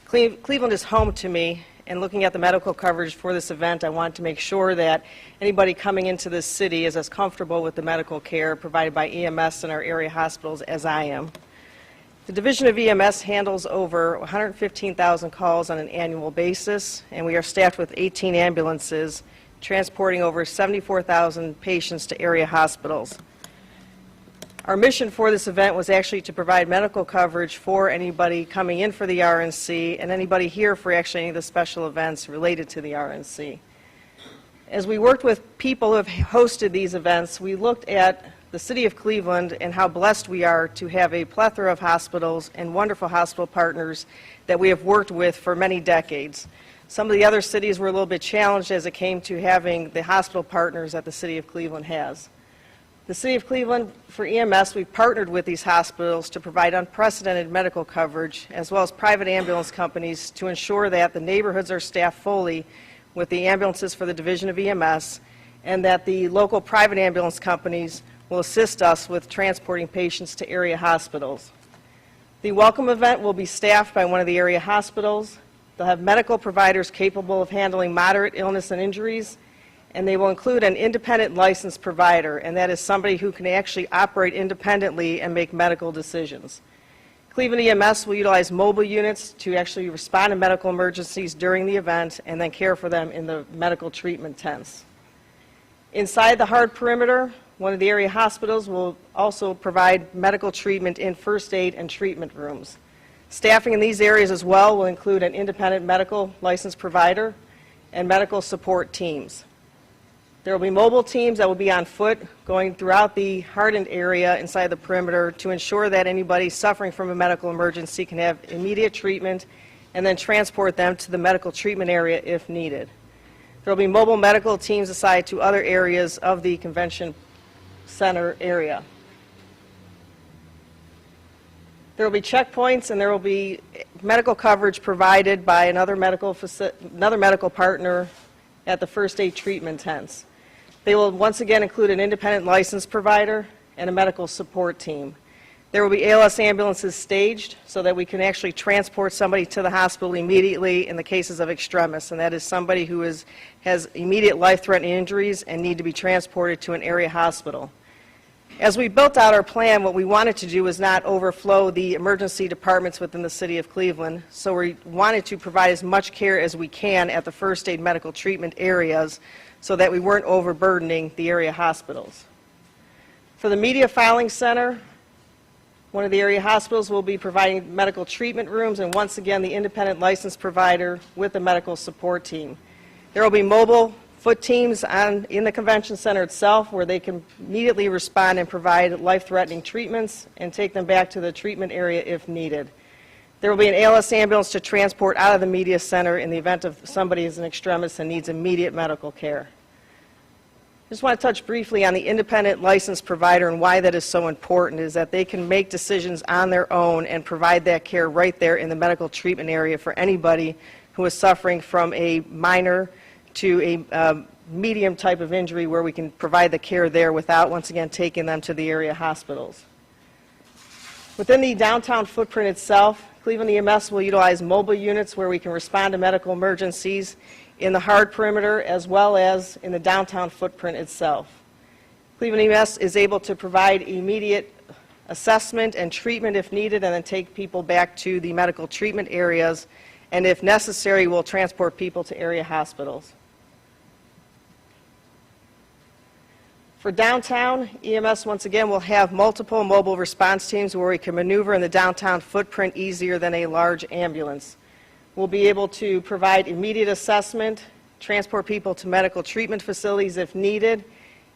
Cleveland is home to me, and looking at the medical coverage for this event, I want to make sure that anybody coming into this city is as comfortable with the medical care provided by EMS in our area hospitals as I am. The Division of EMS handles over 115,000 calls on an annual basis, and we are staffed with 18 ambulances, transporting over 74,000 patients to area hospitals. Our mission for this event was actually to provide medical coverage for anybody coming in for the RNC and anybody here for actually any of the special events related to the RNC. As we worked with people who have hosted these events, we looked at the city of Cleveland and how blessed we are to have a plethora of hospitals and wonderful hospital partners that we have worked with for many decades. Some of the other cities were a little bit challenged as it came to having the hospital partners that the city of Cleveland has. The City of Cleveland, for EMS, we've partnered with these hospitals to provide unprecedented medical coverage, as well as private ambulance companies, to ensure that the neighborhoods are staffed fully with the ambulances for the Division of EMS, and that the local private ambulance companies will assist us with transporting patients to area hospitals. The welcome event will be staffed by one of the area hospitals. They'll have medical providers capable of handling moderate illness and injuries, and they will include an independent licensed provider, and that is somebody who can actually operate independently and make medical decisions. Cleveland EMS will utilize mobile units to actually respond to medical emergencies during the event and then care for them in the medical treatment tents. Inside the hard perimeter, one of the area hospitals will also provide medical treatment in first aid and treatment rooms. Staffing in these areas as well will include an independent medical licensed provider and medical support teams. There will be mobile teams that will be on foot going throughout the hardened area inside the perimeter to ensure that anybody suffering from a medical emergency can have immediate treatment and then transport them to the medical treatment area if needed. There will be mobile medical teams assigned to other areas of the convention center area. There will be checkpoints, and there will be medical coverage provided by another medical partner at the first aid treatment tents. They will once again include an independent licensed provider and a medical support team. There will be ALS ambulances staged so that we can actually transport somebody to the hospital immediately in the cases of extremis, and that is somebody who has immediate life-threatening injuries and need to be transported to an area hospital. As we built out our plan, what we wanted to do was not overflow the emergency departments within the city of Cleveland, so we wanted to provide as much care as we can at the first aid medical treatment areas so that we weren't overburdening the area hospitals. For the media filing center, one of the area hospitals will be providing medical treatment rooms, and once again the independent licensed provider with the medical support team. There will be mobile foot teams in the convention center itself where they can immediately respond and provide life-threatening treatments and take them back to the treatment area if needed. There will be an ALS ambulance to transport out of the media center in the event of somebody is an extremis and needs immediate medical care. I just want to touch briefly on the independent licensed provider and why that is so important, is that they can make decisions on their own and provide that care right there in the medical treatment area for anybody who is suffering from a minor to a medium type of injury, where we can provide the care there without, once again, taking them to the area hospitals. Within the downtown footprint itself, Cleveland EMS will utilize mobile units where we can respond to medical emergencies in the hard perimeter as well as in the downtown footprint itself. Cleveland EMS is able to provide immediate assessment and treatment if needed, and then take people back to the medical treatment areas, and if necessary, we'll transport people to area hospitals. For downtown, EMS once again will have multiple mobile response teams where we can maneuver in the downtown footprint easier than a large ambulance. We'll be able to provide immediate assessment, transport people to medical treatment facilities if needed,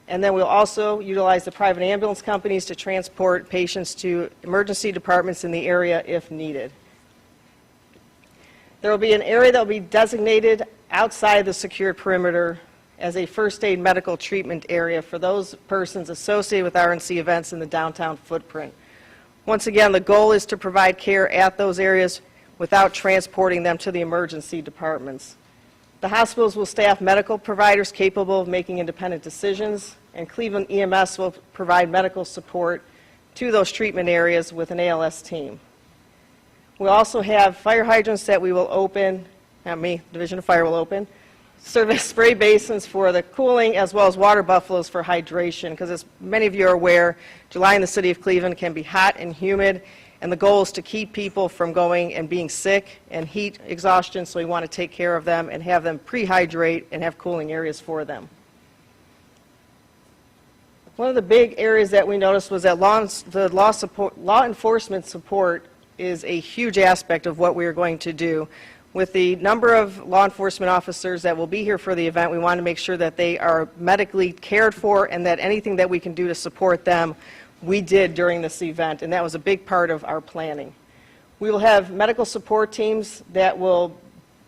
and then we'll also utilize the private ambulance companies to transport patients to emergency departments in the area if needed. There will be an area that will be designated outside the secured perimeter as a first aid medical treatment area for those persons associated with RNC events in the downtown footprint. Once again, the goal is to provide care at those areas without transporting them to the emergency departments. The hospitals will staff medical providers capable of making independent decisions, and Cleveland EMS will provide medical support to those treatment areas with an ALS team. We'll also have fire hydrants that we will open, not me, Division of Fire will open, service spray basins for the cooling, as well as water buffaloes for hydration, because as many of you are aware, July in the city of Cleveland can be hot and humid, and the goal is to keep people from going and being sick and heat exhaustion, so we want to take care of them and have them pre-hydrate and have cooling areas for them. One of the big areas that we noticed was that law enforcement support is a huge aspect of what we are going to do. With the number of law enforcement officers that will be here for the event, we want to make sure that they are medically cared for, and that anything that we can do to support them, we did during this event, and that was a big part of our planning. We will have medical support teams that will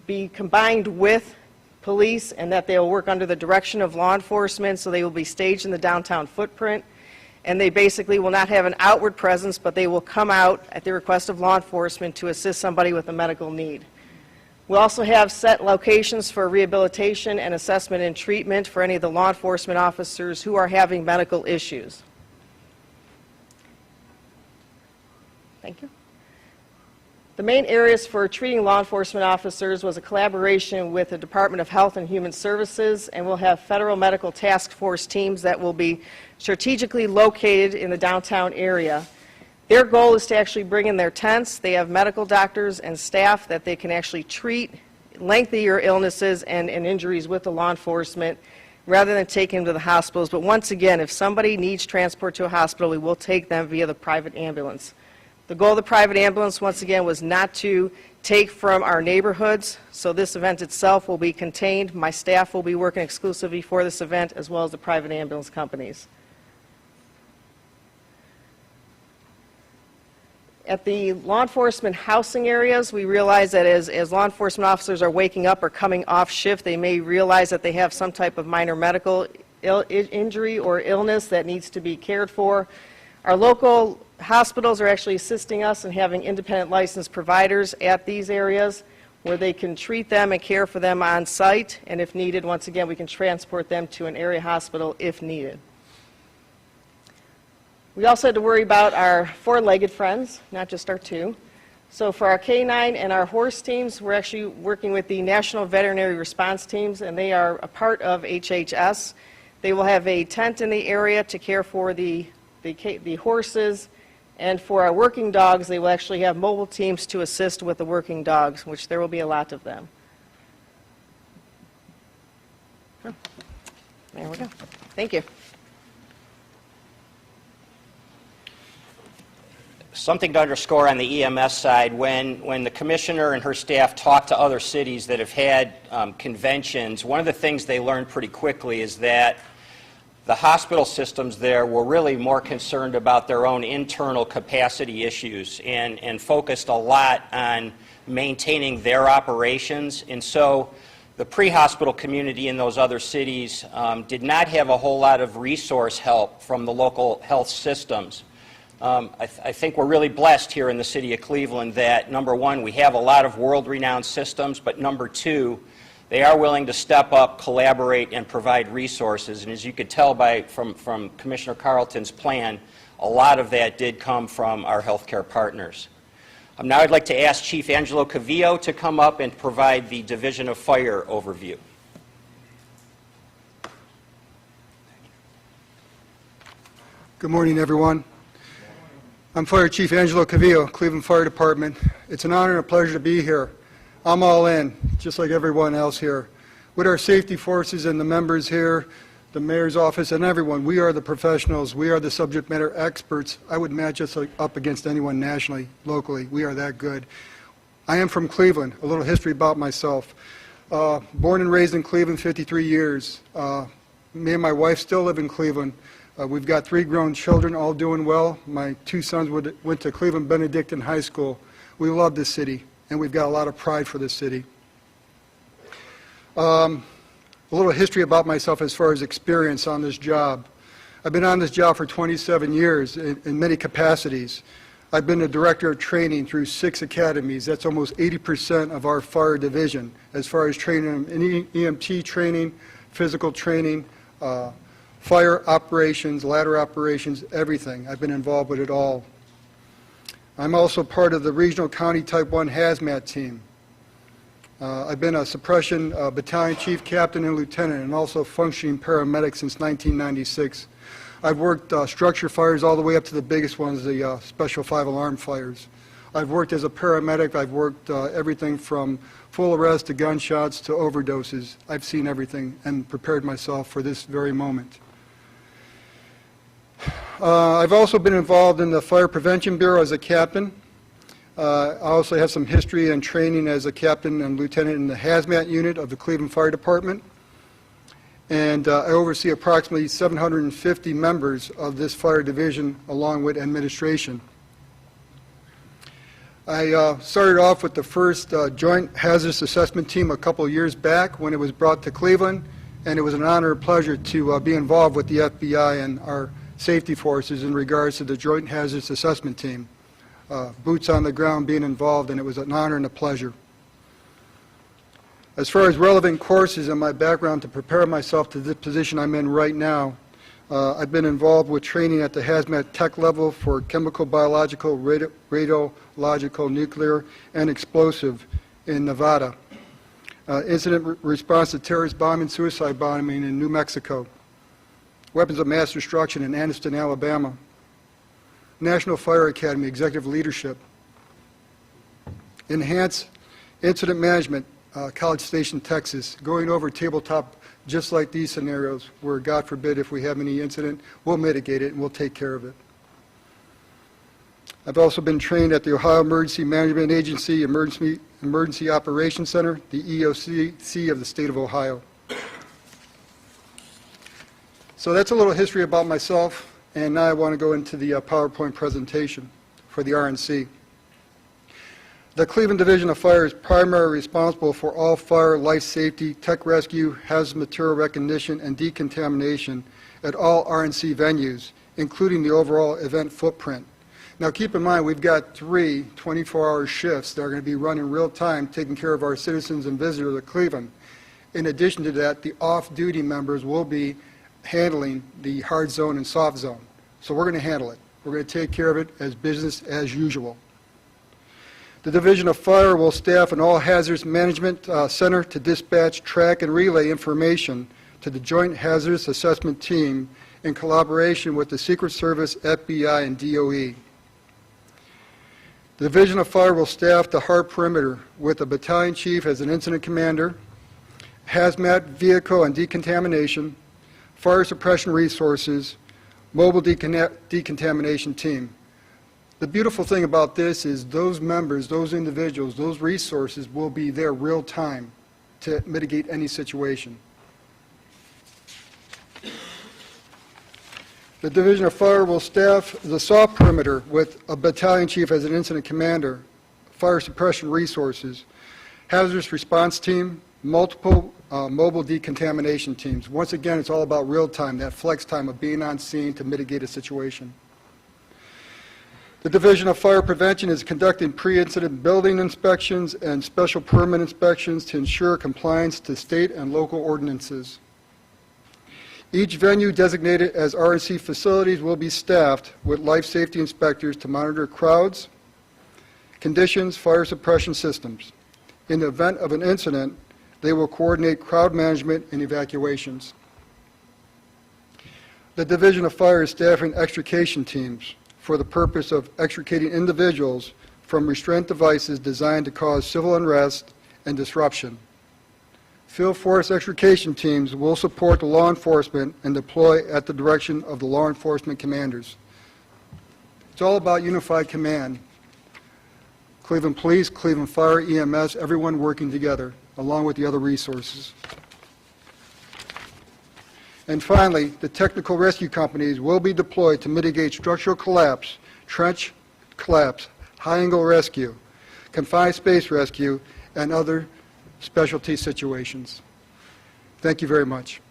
be combined with police, and that they will work under the direction of law enforcement, so they will be staged in the downtown footprint, and they basically will not have an outward presence, but they will come out at the request of law enforcement to assist somebody with a medical need. We'll also have set locations for rehabilitation and assessment and treatment for any of the law enforcement officers who are having medical issues. Thank you. The main areas for treating law enforcement officers was a collaboration with the Department of Health and Human Services, and we'll have federal medical task force teams that will be strategically located in the downtown area. Their goal is to actually bring in their tents. They have medical doctors and staff that they can actually treat lengthier illnesses and injuries with the law enforcement rather than taking them to the hospitals. But once again, if somebody needs transport to a hospital, we will take them via the private ambulance. The goal of the private ambulance, once again, was not to take from our neighborhoods, so this event itself will be contained. My staff will be working exclusively for this event, as well as the private ambulance companies. At the law enforcement housing areas, we realize that as law enforcement officers are waking up or coming off shift, they may realize that they have some type of minor medical injury or illness that needs to be cared for. Our local hospitals are actually assisting us in having independent licensed providers at these areas where they can treat them and care for them on site, and if needed, once again, we can transport them to an area hospital if needed. We also had to worry about our four-legged friends, not just our two. So for our canine and our horse teams, we're actually working with the National Veterinary Response Teams, and they are a part of HHS. They will have a tent in the area to care for the horses, and for our working dogs, they will actually have mobile teams to assist with the working dogs, which there will be a lot of them. There we go. Thank you. something to underscore on the EMS side. When the commissioner and her staff talk to other cities that have had conventions, one of the things they learned pretty quickly is that the hospital systems there were really more concerned about their own internal capacity issues and focused a lot on maintaining their operations. And so the pre-hospital community in those other cities did not have a whole lot of resource help from the local health systems. I think we're really blessed here in the city of Cleveland that, number one, we have a lot of world-renowned systems, but number two, they are willing to step up, collaborate, and provide resources. And as you could tell from Commissioner Carlton's plan, a lot of that did come from our healthcare partners. Now I'd like to ask Chief Angelo Cavillo to come up and provide the Division of Fire overview. Good morning, everyone. I'm Fire Chief Angelo Cavillo, Cleveland Fire Department. It's an honor and a pleasure to be here. I'm all in, just like everyone else here. With our safety forces and the members here, the mayor's office and everyone, we are the professionals. We are the subject matter experts. I would match us up against anyone nationally, locally. We are that good. I am from Cleveland. A little history about myself. Born and raised in Cleveland, 53 years. Me and my wife still live in Cleveland. We've got 3 grown children, all doing well. My 2 sons went to Cleveland Benedictine High School. We love this city, and we've got a lot of pride for this city. A little history about myself as far as experience on this job. I've been on this job for 27 years in many capacities. I've been the director of training through 6 academies. That's almost 80% of our fire division as far as training in EMT training, physical training, fire operations, ladder operations, everything. I've been involved with it all. I'm also part of the Regional County Type 1 Hazmat team. I've been a suppression battalion chief, captain, and lieutenant, and also functioning paramedic since 1996. I've worked structure fires all the way up to the biggest ones, the Special 5 alarm fires. I've worked as a paramedic. I've worked everything from full arrest to gunshots to overdoses. I've seen everything and prepared myself for this very moment. I've also been involved in the Fire Prevention Bureau as a captain. I also have some history and training as a captain and lieutenant in the hazmat unit of the Cleveland Fire Department. And I oversee approximately 750 members of this fire division along with administration. I started off with the first Joint Hazardous Assessment Team a couple of years back when it was brought to Cleveland, and it was an honor and pleasure to be involved with the FBI and our safety forces in regards to the Joint Hazardous Assessment Team. Boots on the ground being involved, and it was an honor and a pleasure. As far as relevant courses and my background to prepare myself to this position I'm in right now, I've been involved with training at the hazmat tech level for chemical, biological, radiological, nuclear, and explosive in Nevada. Incident response to terrorist bombing, suicide bombing in New Mexico. Weapons of mass destruction in Anniston, Alabama. National Fire Academy, Executive Leadership. Enhanced Incident Management, College Station, Texas. Going over tabletop just like these scenarios where, God forbid, if we have any incident, we'll mitigate it and we'll take care of it. I've also been trained at the Ohio Emergency Management Agency Emergency Operations Center, the EOC of the state of Ohio. So that's a little history about myself, and now I want to go into the PowerPoint presentation for the RNC. The Cleveland Division of Fire is primarily responsible for all fire, life safety, tech rescue, hazardous material recognition, and decontamination at all RNC venues, including the overall event footprint. Now keep in mind, we've got 3 24-hour shifts that are going to be running real time, taking care of our citizens and visitors of Cleveland. In addition to that, the off-duty members will be handling the hard zone and soft zone. So we're going to handle it. We're going to take care of it as business as usual. The Division of Fire will staff an all-hazards management center to dispatch, track, and relay information to the Joint Hazardous Assessment Team in collaboration with the Secret Service, FBI, and DOE. The Division of Fire will staff the hard perimeter with a battalion chief as an incident commander, hazmat, vehicle, and decontamination, fire suppression resources, mobile decontamination team. The beautiful thing about this is those members, those individuals, those resources will be there real time to mitigate any situation. The Division of Fire will staff the soft perimeter with a battalion chief as an incident commander, fire suppression resources, hazardous response team, multiple mobile decontamination teams. Once again, it's all about real time, that flex time of being on scene to mitigate a situation. The Division of Fire Prevention is conducting pre-incident building inspections and special permit inspections to ensure compliance to state and local ordinances. Each venue designated as RNC facilities will be staffed with life safety inspectors to monitor crowds, conditions, fire suppression systems. In the event of an incident, they will coordinate crowd management and evacuations. The Division of Fire is staffing extrication teams for the purpose of extricating individuals from restraint devices designed to cause civil unrest and disruption. Field force extrication teams will support the law enforcement and deploy at the direction of the law enforcement commanders. It's all about unified command. Cleveland Police, Cleveland Fire, EMS, everyone working together, along with the other resources. And finally, the technical rescue companies will be deployed to mitigate structural collapse, trench collapse, high-angle rescue, confined space rescue, and other specialty situations. Thank you very much.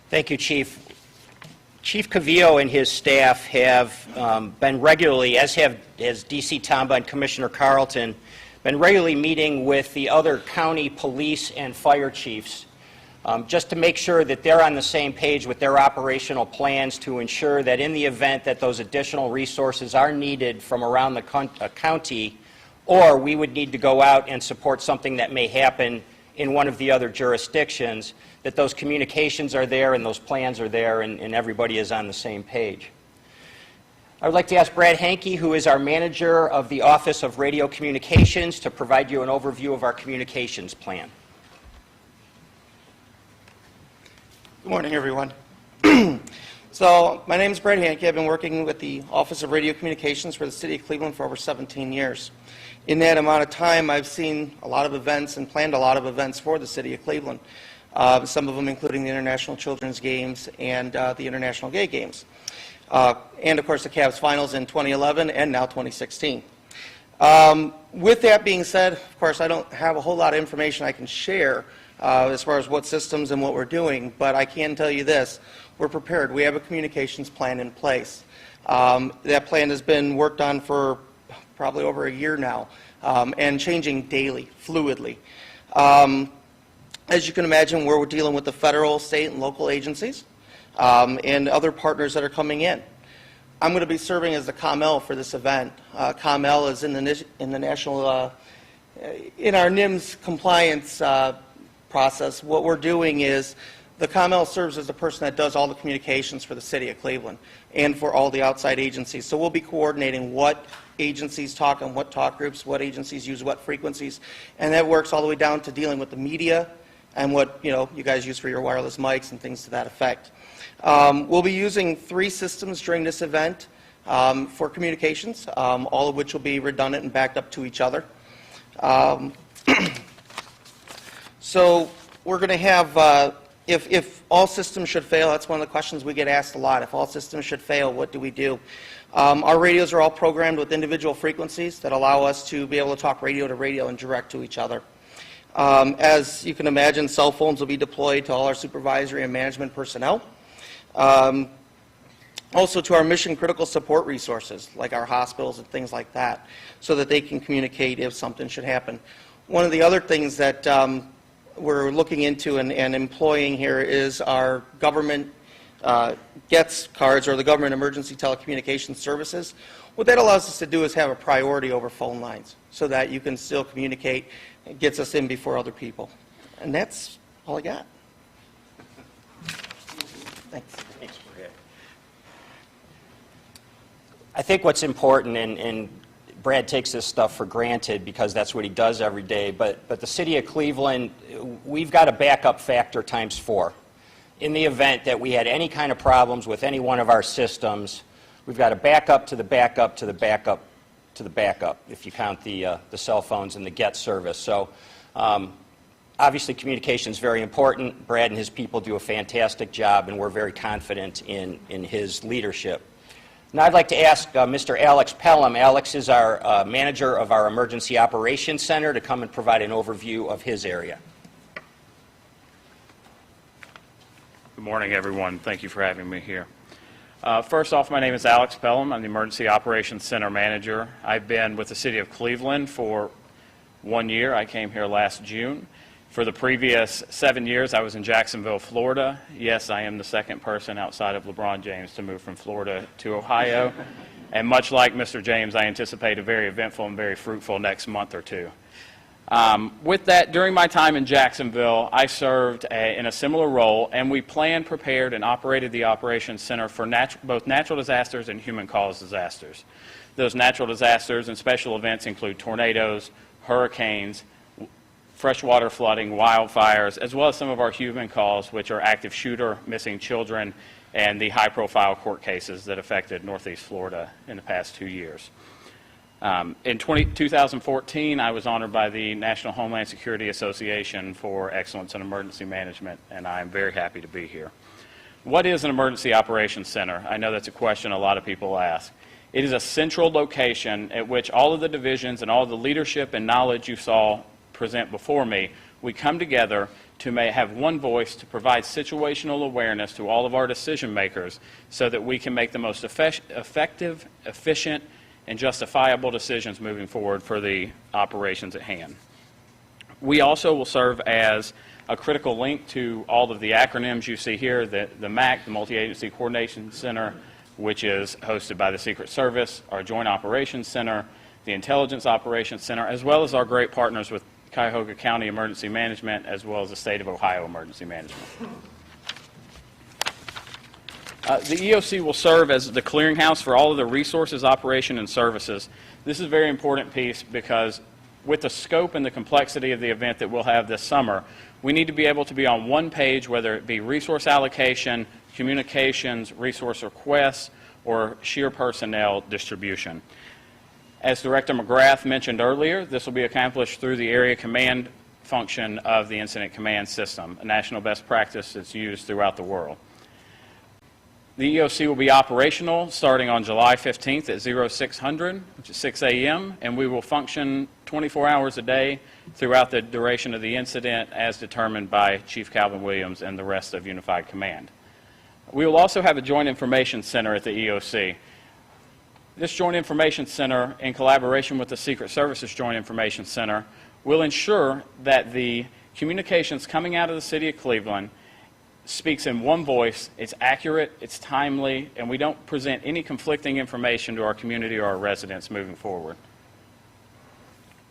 Thank you, Chief. Chief Cavillo and his staff have been regularly, as DC Tamba and Commissioner Carlton, been regularly meeting with the other county police and fire chiefs just to make sure that they're on the same page with their operational plans to ensure that in the event that those additional resources are needed from around the county, or we would need to go out and support something that may happen in one of the other jurisdictions, that those communications are there and those plans are there and everybody is on the same page. I would like to ask Brad Hankey, who is our manager of the Office of Radio Communications, to provide you an overview of our communications plan. Good morning, everyone. So, my name is Brad Hankey. I've been working with the Office of Radio Communications for the City of Cleveland for over 17 years. In that amount of time, I've seen a lot of events and planned a lot of events for the City of Cleveland, some of them including the International Children's Games and the International Gay Games. And, of course, the Cavs Finals in 2011 and now 2016. With that being said, of course, I don't have a whole lot of information I can share as far as what systems and what we're doing, but I can tell you this. We're prepared. We have a communications plan in place. That plan has been worked on for probably over a year now and changing daily, fluidly. As you can imagine, we're dealing with the federal, state, and local agencies and other partners that are coming in. I'm going to be serving as the COML for this event. COML is in the national, in our NIMS compliance process. What we're doing is the COML serves as the person that does all the communications for the City of Cleveland and for all the outside agencies. So we'll be coordinating what agencies talk on what talk groups, what agencies use what frequencies, and that works all the way down to dealing with the media and what you guys use for your wireless mics and things to that effect. We'll be using 3 systems during this event for communications, all of which will be redundant and backed up to each other. So we're going to have, if all systems should fail, that's one of the questions we get asked a lot. If all systems should fail, what do we do? Our radios are all programmed with individual frequencies that allow us to be able to talk radio to radio and direct to each other. As you can imagine, cell phones will be deployed to all our supervisory and management personnel. Also to our mission critical support resources, like our hospitals and things like that, so that they can communicate if something should happen. One of the other things that we're looking into and employing here is our government GETS cards, or the Government Emergency Telecommunications Services. What that allows us to do is have a priority over phone lines so that you can still communicate. It gets us in before other people. And that's all I got. Thanks. Thanks, Brad. I think what's important, and Brad takes this stuff for granted because that's what he does every day, but the City of Cleveland, we've got a backup factor times 4. in the event that we had any kind of problems with any one of our systems, we've got a backup to the backup to the backup to the backup, if you count the cell phones and the get service. So obviously communication is very important. Brad and his people do a fantastic job, and we're very confident in his leadership. Now I'd like to ask Mr. Alex Pelham. Alex is our manager of our Emergency Operations Center, to come and provide an overview of his area. Good morning, everyone. Thank you for having me here. First off, my name is Alex Pelham. I'm the Emergency Operations Center Manager. I've been with the City of Cleveland for 1 year. I came here last June. For the previous 7 years, I was in Jacksonville, Florida. Yes, I am the second person outside of LeBron James to move from Florida to Ohio. And much like Mr. James, I anticipate a very eventful and very fruitful next month or two. With that, during my time in Jacksonville, I served in a similar role, and we planned, prepared, and operated the Operations Center for both natural disasters and human-caused disasters. Those natural disasters and special events include tornadoes, hurricanes, freshwater flooding, wildfires, as well as some of our human-caused, which are active shooter, missing children, and the high-profile court cases that affected Northeast Florida in the past 2 years. In 2014, I was honored by the National Homeland Security Association for Excellence in Emergency Management, and I am very happy to be here. What is an Emergency Operations Center? I know that's a question a lot of people ask. It is a central location at which all of the divisions and all of the leadership and knowledge you saw present before me, we come together to have one voice to provide situational awareness to all of our decision makers so that we can make the most effective, efficient, and justifiable decisions moving forward for the operations at hand. We also will serve as a critical link to all of the acronyms you see here, the MAC, the Multi-Agency Coordination Center, which is hosted by the Secret Service, our Joint Operations Center, the Intelligence Operations Center, as well as our great partners with Cuyahoga County Emergency Management, as well as the State of Ohio Emergency Management. The EOC will serve as the clearinghouse for all of the resources, operation, and services. This is a very important piece because with the scope and the complexity of the event that we'll have this summer, we need to be able to be on one page, whether it be resource allocation, communications, resource requests, or sheer personnel distribution. As Director McGrath mentioned earlier, this will be accomplished through the area command function of the Incident Command System, a national best practice that's used throughout the world. The EOC will be operational starting on July 15th at 0600, which is 6 a.m., and we will function 24 hours a day throughout the duration of the incident as determined by Chief Calvin Williams and the rest of Unified Command. We will also have a Joint Information Center at the EOC. This Joint Information Center, in collaboration with the Secret Service's Joint Information Center, will ensure that the communications coming out of the City of Cleveland speaks in one voice, it's accurate, it's timely, and we don't present any conflicting information to our community or our residents moving forward.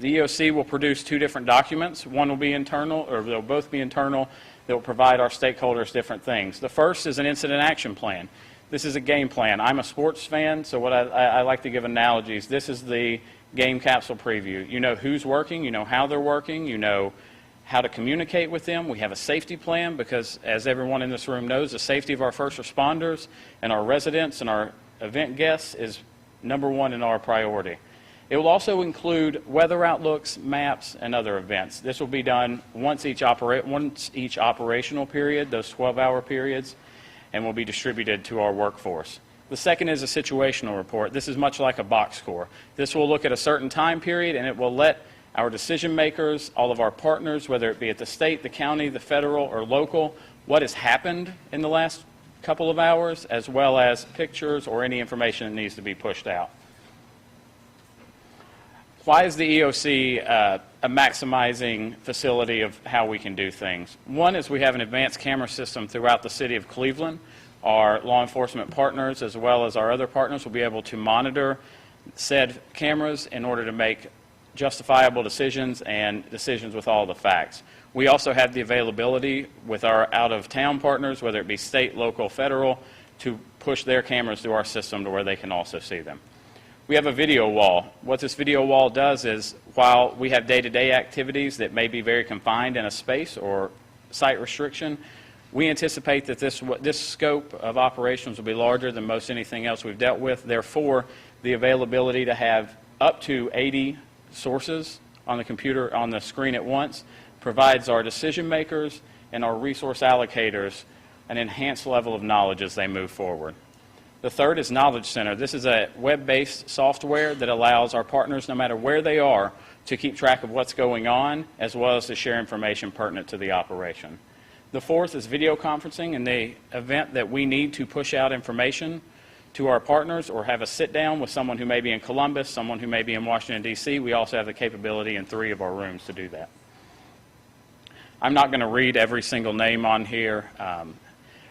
The EOC will produce 2 different documents. One will be internal, or they'll both be internal, that will provide our stakeholders different things. The first is an incident action plan. This is a game plan. I'm a sports fan, so what I like to give analogies. This is the game capsule preview. You know who's working, you know how they're working, you know how to communicate with them. We have a safety plan because, as everyone in this room knows, the safety of our first responders and our residents and our event guests is #1 in our priority. It will also include weather outlooks, maps, and other events. This will be done once each operational period, those 12-hour periods, and will be distributed to our workforce. The second is a situational report. This is much like a box score. This will look at a certain time period, and it will let our decision makers, all of our partners, whether it be at the state, the county, the federal, or local, what has happened in the last couple of hours, as well as pictures or any information that needs to be pushed out. Why is the EOC a maximizing facility of how we can do things? One is we have an advanced camera system throughout the City of Cleveland. Our law enforcement partners, as well as our other partners, will be able to monitor said cameras in order to make justifiable decisions and decisions with all the facts. We also have the availability with our out-of-town partners, whether it be state, local, federal, to push their cameras through our system to where they can also see them. We have a video wall. What this video wall does is, while we have day-to-day activities that may be very confined in a space or site restriction, We anticipate that this scope of operations will be larger than most anything else we've dealt with. Therefore, the availability to have up to 80 sources on the computer, on the screen at once, provides our decision makers and our resource allocators an enhanced level of knowledge as they move forward. The third is Knowledge Center. This is a web-based software that allows our partners, no matter where they are, to keep track of what's going on, as well as to share information pertinent to the operation. The fourth is video conferencing. In the event that we need to push out information to our partners or have a sit-down with someone who may be in Columbus, someone who may be in Washington, D.C., we also have the capability in 3 of our rooms to do that. I'm not going to read every single name on here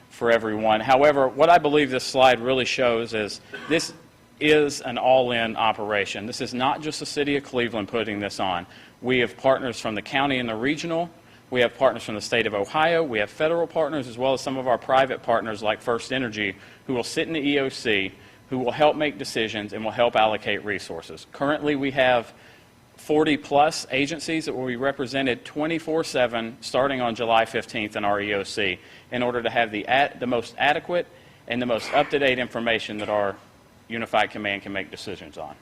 for everyone. However, what I believe this slide really shows is this is an all-in operation. This is not just the City of Cleveland putting this on. We have partners from the county and the regional. We have partners from the state of Ohio. We have federal partners, as well as some of our private partners like First Energy, who will sit in the EOC, who will help make decisions and will help allocate resources. Currently, we have 40-plus agencies that will be represented 24/7 starting on July 15th in our EOC in order to have the most adequate and the most up-to-date information that our unified command can make decisions on.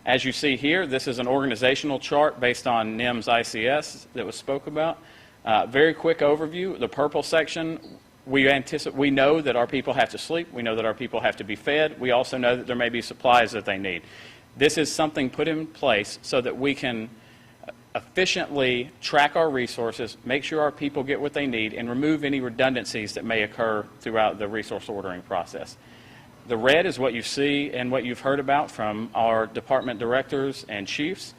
As you see here, this is an organizational chart based on NIMS ICS that was spoke about. Very quick overview. The purple section, we know that our people have to sleep. We know that our people have to be fed. We also know that there may be supplies that they need. This is something put in place so that we can efficiently track our resources, make sure our people get what they need, and remove any redundancies that may occur throughout the resource ordering process. The red is what you see and what you've heard about from our department directors and chiefs.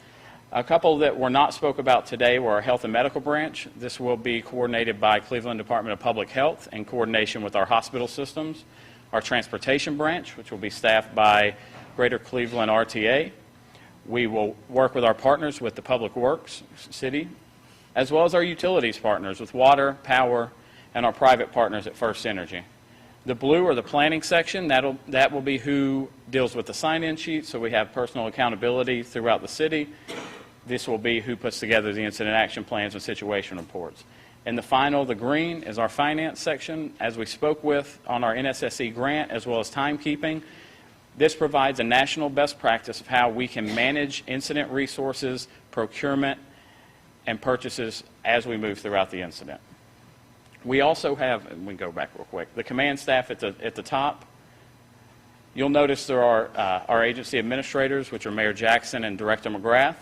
A couple that were not spoke about today were our health and medical branch. This will be coordinated by Cleveland Department of Public Health in coordination with our hospital systems. Our transportation branch, which will be staffed by Greater Cleveland RTA. We will work with our partners with the Public Works City, as well as our utilities partners with water, power, and our private partners at First Energy. The blue or the planning section, that will be who deals with the sign-in sheet, so we have personal accountability throughout the city. This will be who puts together the incident action plans and situation reports. And the final, the green, is our finance section, as we spoke with on our NSSE grant, as well as timekeeping. This provides a national best practice of how we can manage incident resources, procurement, and purchases as we move throughout the incident. We also have, and we can go back real quick, the command staff at the top. You'll notice there are our agency administrators, which are Mayor Jackson and Director McGrath.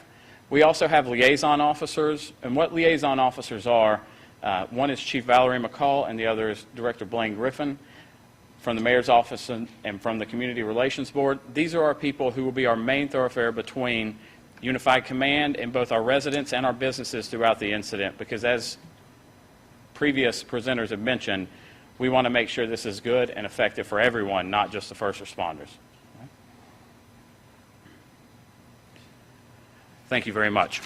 We also have liaison officers, and what liaison officers are, one is Chief Valerie McCall, and the other is Director Blaine Griffin from the Mayor's Office and from the Community Relations Board. These are our people who will be our main thoroughfare between Unified Command and both our residents and our businesses throughout the incident, because as previous presenters have mentioned, we want to make sure this is good and effective for everyone, not just the first responders. Thank you very much.